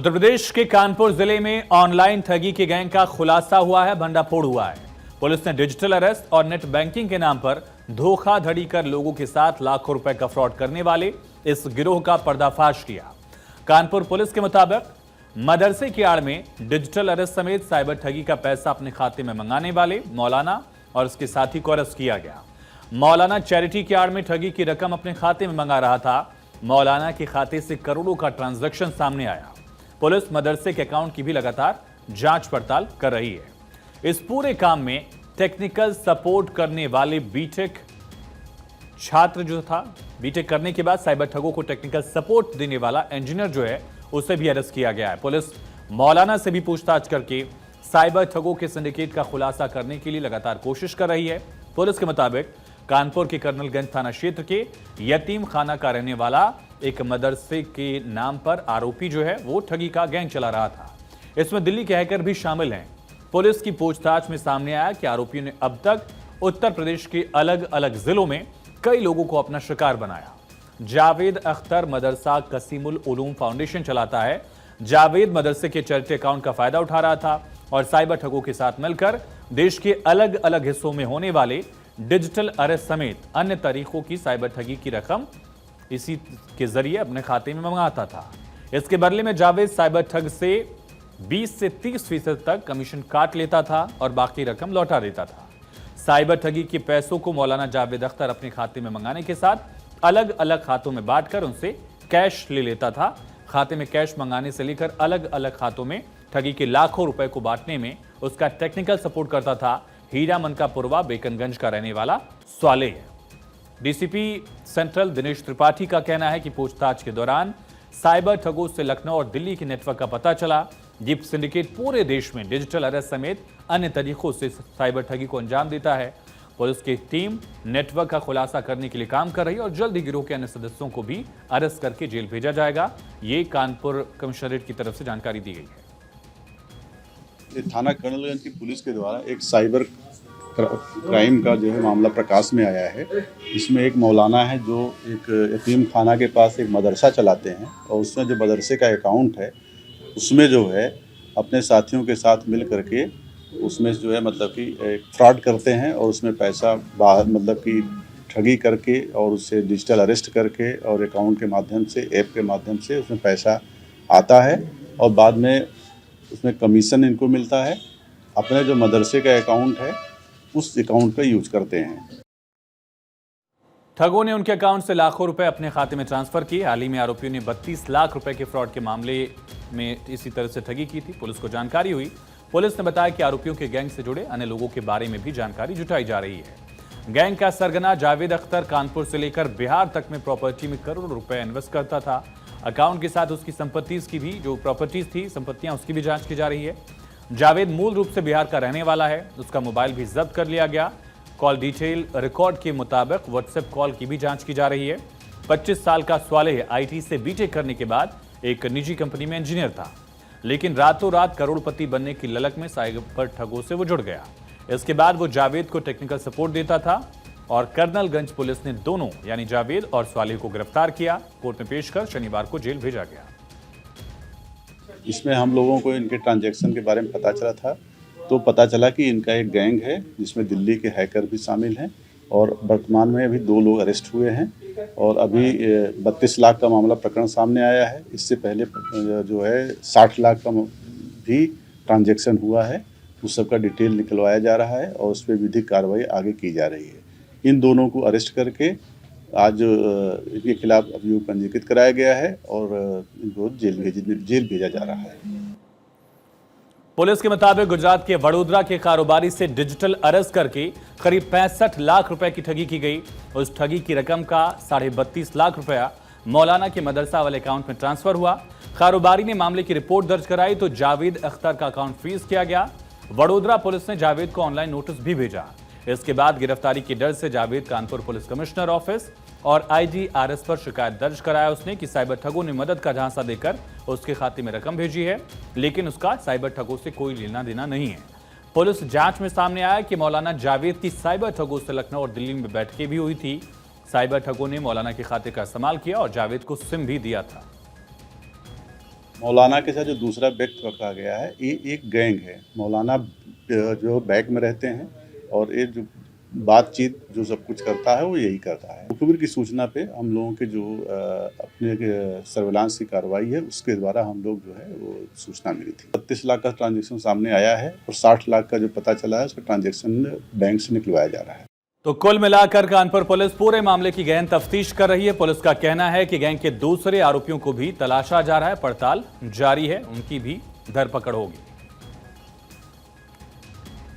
उत्तर प्रदेश के कानपुर जिले में ऑनलाइन ठगी के गैंग का खुलासा हुआ है, भंडाफोड़ हुआ है। पुलिस ने डिजिटल अरेस्ट और नेट बैंकिंग के नाम पर धोखाधड़ी कर लोगों के साथ लाखों रुपए का फ्रॉड करने वाले इस गिरोह का पर्दाफाश किया। कानपुर पुलिस के मुताबिक मदरसे की आड़ में डिजिटल अरेस्ट समेत साइबर ठगी का पैसा अपने खाते में मंगाने वाले मौलाना और उसके साथी को अरेस्ट किया गया। मौलाना चैरिटी की आड़ में ठगी की रकम अपने खाते में मंगा रहा था। मौलाना के खाते से करोड़ों का ट्रांजैक्शन सामने आया। पुलिस मदरसे के अकाउंट की भी लगातार जांच पड़ताल कर रही है। इस पूरे काम में टेक्निकल सपोर्ट करने वाले बीटेक छात्र जो था, बीटेक करने के बाद साइबर ठगों को टेक्निकल सपोर्ट देने वाला इंजीनियर जो है उसे भी अरेस्ट किया गया है। पुलिस मौलाना से भी पूछताछ करके साइबर ठगों के सिंडिकेट का खुलासा करने के लिए लगातार कोशिश कर रही है। पुलिस के मुताबिक कानपुर के कर्नलगंज थाना क्षेत्र के यतीम खाना का रहने वाला एक मदरसे के नाम पर आरोपी जो है वो ठगी का गैंग चला रहा था। इसमें दिल्ली के हैकर भी शामिल हैं। पुलिस की पूछताछ में सामने आया कि आरोपियों ने अब तक उत्तर प्रदेश के अलग अलग जिलों में कई लोगों को अपना शिकार बनाया। जावेद अख्तर मदरसा कसीमुल उलूम फाउंडेशन चलाता है। जावेद मदरसे के चैरिटी अकाउंट का फायदा उठा रहा था और साइबर ठगों के साथ मिलकर देश के अलग अलग हिस्सों में होने वाले डिजिटल अरेस्ट समेत अन्य तरीकों की साइबर ठगी की रकम इसी के जरिए अपने खाते में मंगाता था। इसके बदले में जावेद साइबर ठग से 20 से 30% तक कमीशन काट लेता था और बाकी रकम लौटा देता था। साइबर ठगी के पैसों को मौलाना जावेद अख्तर अपने खाते में मंगाने के साथ अलग अलग खातों में बांटकर उनसे कैश ले लेता था। खाते में कैश मंगाने से लेकर अलग अलग खातों में ठगी के लाखों रुपए को बांटने में उसका टेक्निकल सपोर्ट करता था हीरा मनकापुरवा बेकनगंज का रहने वाला स्वाले है। डीसीपी सेंट्रल दिनेश त्रिपाठी का कहना है कि पूछताछ के दौरान साइबर ठगों से लखनऊ और दिल्ली के नेटवर्क का पता चला। ये सिंडिकेट पूरे देश में डिजिटल अरेस्ट समेत अन्य तरीकों से साइबर ठगी को अंजाम देता है। पुलिस की टीम नेटवर्क का खुलासा करने के लिए काम कर रही है और जल्द ही गिरोह के अन्य सदस्यों को भी अरेस्ट करके जेल भेजा जाएगा। ये कानपुर कमिश्नरेट की तरफ से जानकारी दी गई है। थाना कर्नलगंज की पुलिस के द्वारा एक साइबर क्राइम का जो है मामला प्रकाश में आया है। इसमें एक मौलाना है जो एक यतीम खाना के पास एक मदरसा चलाते हैं और उसमें जो मदरसे का अकाउंट है उसमें जो है अपने साथियों के साथ मिल करके उसमें जो है मतलब कि एक फ्रॉड करते हैं और उसमें पैसा बाहर मतलब कि ठगी करके और उससे डिजिटल अरेस्ट करके और अकाउंट के माध्यम से ऐप के माध्यम से उसमें पैसा आता है और बाद में उसमें कमीशन इनको मिलता है। अपने जो मदरसे का अकाउंट है उस अकाउंट का यूज करते हैं। ठगों ने उनके अकाउंट से लाखों रुपए अपने खाते में ट्रांसफर किए। हाल ही में आरोपियों ने 32 लाख रुपए के फ्रॉड के मामले में इसी तरह से ठगी की थी। पुलिस को जानकारी हुई। पुलिस ने बताया कि आरोपियों के गैंग से जुड़े अन्य लोगों के बारे में भी जानकारी जुटाई जा रही है। गैंग का सरगना जावेद अख्तर कानपुर से लेकर बिहार तक में प्रॉपर्टी में करोड़ों रुपए इन्वेस्ट करता था। अकाउंट के साथ उसकी संपत्तियों की भी जो प्रॉपर्टीज थी संपत्तियां उसकी भी जांच की जा रही है। जावेद मूल रूप से बिहार का रहने वाला है। उसका मोबाइल भी जब्त कर लिया गया। कॉल डिटेल रिकॉर्ड के मुताबिक व्हाट्सएप कॉल की भी जांच की जा रही है। 25 साल का स्वालेह आईटी से बीटेक करने के बाद एक निजी कंपनी में इंजीनियर था, लेकिन रातों रात करोड़पति बनने की ललक में साइबर ठगों से वो जुड़ गया। इसके बाद वो जावेद को टेक्निकल सपोर्ट देता था और कर्नलगंज पुलिस ने दोनों यानी जावेद और स्वालेह को गिरफ्तार किया। कोर्ट में पेश कर शनिवार को जेल भेजा गया। इसमें हम लोगों को इनके ट्रांजैक्शन के बारे में पता चला था, तो पता चला कि इनका एक गैंग है जिसमें दिल्ली के हैकर भी शामिल हैं और वर्तमान में अभी 2 लोग अरेस्ट हुए हैं और अभी 32 लाख का मामला प्रकरण सामने आया है। इससे पहले जो है 60 लाख का भी ट्रांजैक्शन हुआ है। उस सब का डिटेल निकलवाया जा रहा है और उस पर विधिक कार्रवाई आगे की जा रही है। इन दोनों को अरेस्ट करके आज इनके खिलाफ अभियोग पंजीकृत कराया गया है और इनको जेल भेजा जा रहा है। पुलिस के मुताबिक गुजरात के वडोदरा के कारोबारी से डिजिटल अरेस्ट करके करीब 65 लाख रुपए की ठगी की गई। उस ठगी की रकम का 32.5 लाख रुपया मौलाना के मदरसा वाले अकाउंट में ट्रांसफर हुआ। कारोबारी ने मामले की रिपोर्ट दर्ज कराई तो जावेद अख्तर का अकाउंट फ्रीज किया गया। वडोदरा पुलिस ने जावेद को ऑनलाइन नोटिस भी भेजा। इसके बाद गिरफ्तारी के डर से Javed Kanpur police commissioner office और आईजीआरएस पर शिकायत दर्ज कराया उसने कि साइबर ठगों ने मदद का झांसा देकर उसके खाते में रकम भेजी है, लेकिन उसका साइबर ठगों से कोई लेना देना नहीं है। पुलिस जांच में सामने आया कि मौलाना जावेद की साइबर ठगों से लखनऊ और दिल्ली में बैठकें भी हुई थी। साइबर ठगों ने मौलाना के खाते का इस्तेमाल किया और जावेद को सिम भी दिया था। मौलाना के साथ जो दूसरा व्यक्ति पकड़ा गया है, ये एक गैंग है। मौलाना जो बैग में रहते हैं और ये जो बातचीत जो सब कुछ करता है वो यही करता है। मुखबिर की सूचना पे हम लोगों के जो अपने सर्विलांस की कार्रवाई है उसके द्वारा हम लोग जो है वो सूचना मिली थी। 32 लाख का ट्रांजैक्शन सामने आया है और 60 लाख का जो पता चला है उसका ट्रांजैक्शन बैंक से निकलवाया जा रहा है। तो कुल मिलाकर कानपुर पुलिस पूरे मामले की गहन तफ्तीश कर रही है। पुलिस का कहना है कि गैंग के दूसरे आरोपियों को भी तलाशा जा रहा है, पड़ताल जारी है, उनकी भी धरपकड़ होगी।